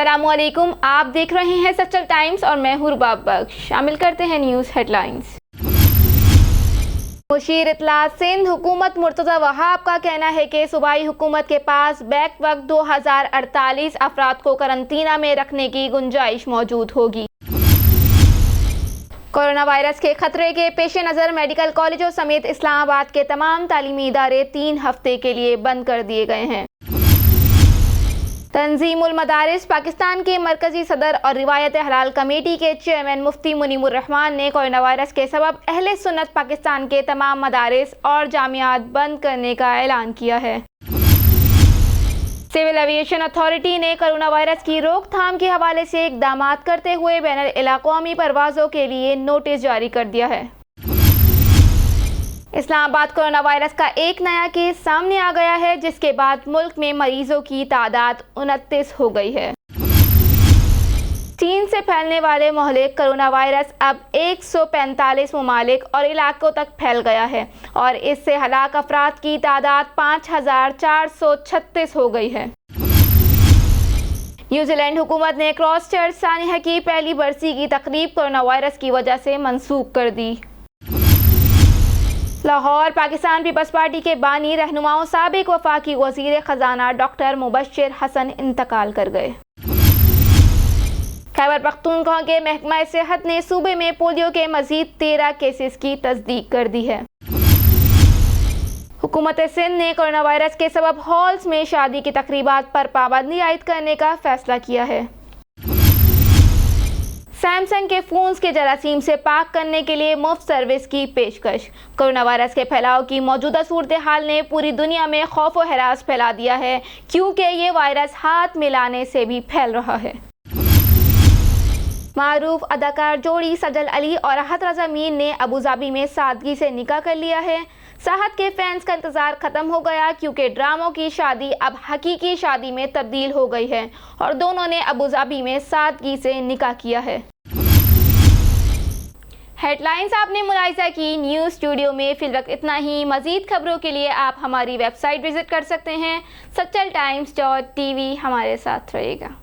अस्सलामुअलैकुम, आप देख रहे हैं सच्चल टाइम्स और मैं हूं रुबाब बख्श। शामिल करते हैं न्यूज़ हेडलाइंस। मुशीर इत्तलात सिंध हुकूमत मुर्तज़ा वहाब का कहना है कि सूबाई हुकूमत के पास बैक वक्त 2048 अफराद को करंतना में रखने की गुंजाइश मौजूद होगी। कोरोना वायरस के खतरे के पेश नज़र मेडिकल कॉलेजों समेत इस्लामाबाद के तमाम तालीमी इदारे 3 हफ्ते के लिए बंद कर दिए गए हैं। तंजीमुल मदारिस पाकिस्तान के मरकजी सदर और रिवायत हलाल कमेटी के चेयरमैन मुफ्ती मुनीमुर रहमान ने कोरोना वायरस के सबब अहले सुन्नत पाकिस्तान के तमाम मदारिस और जामियात बंद करने का ऐलान किया है। सिविल एविएशन अथॉरिटी ने कोरोना वायरस की रोकथाम के हवाले से इकदाम करते हुए बैनुल इलाक़ामी परवाज़ों के लिए नोटिस जारी कर दिया है। इस्लामाबाद कोरोना वायरस का एक नया केस सामने आ गया है, जिसके बाद मुल्क में मरीजों की तादाद 29 हो गई है। चीन से फैलने वाले मोहलिक कोरोना वायरस अब 145 ममालिक और इलाकों तक फैल गया है और इससे हलाक अफराद की तादाद 5436 हो गई है। न्यूजीलैंड हुकूमत ने क्रॉसचर्च सानिया की पहली बरसी की तकरीब कोरोना वायरस की वजह से मनसूख कर दी। लाहौर पाकिस्तान पीपल्स पार्टी के बानी रहनुमाओं साबिक वफाकी वजीर खजाना डॉक्टर मुबश्शिर हसन इंतकाल कर गए। खैबर पख्तूनख्वा के महकमा सेहत ने सूबे में पोलियो के मजीद 13 केसेस की तस्दीक कर दी है। हुकूमत सिंध ने कोरोना वायरस के सबब हॉल्स में शादी की तकरीबात पर पाबंदी आयद करने का फैसला किया है। सैमसंग के फोन्स के जरासीम से पाक करने के लिए मुफ्त सर्विस की पेशकश। कोरोना वायरस के फैलाव की मौजूदा सूरत हाल ने पूरी दुनिया में खौफ व हरास फैला दिया है, क्योंकि ये वायरस हाथ मिलाने से भी फैल रहा है। मारूफ अदाकार जोड़ी सजल अली और राहत रज़ा मीर ने अबूधाबी में सादगी से निकाह कर लिया है। साहत के फैंस का इंतजार खत्म हो गया, क्योंकि ड्रामों की शादी अब हकीकी शादी में तब्दील हो गई है और दोनों ने अबूधाबी में सादगी से निकाह किया है। हेडलाइंस आपने मुलाहिजा की। न्यूज़ स्टूडियो में फिलवक्त इतना ही। मज़ीद खबरों के लिए आप हमारी वेबसाइट विजिट कर सकते हैं सच्चल times.tv। हमारे साथ रहिएगा।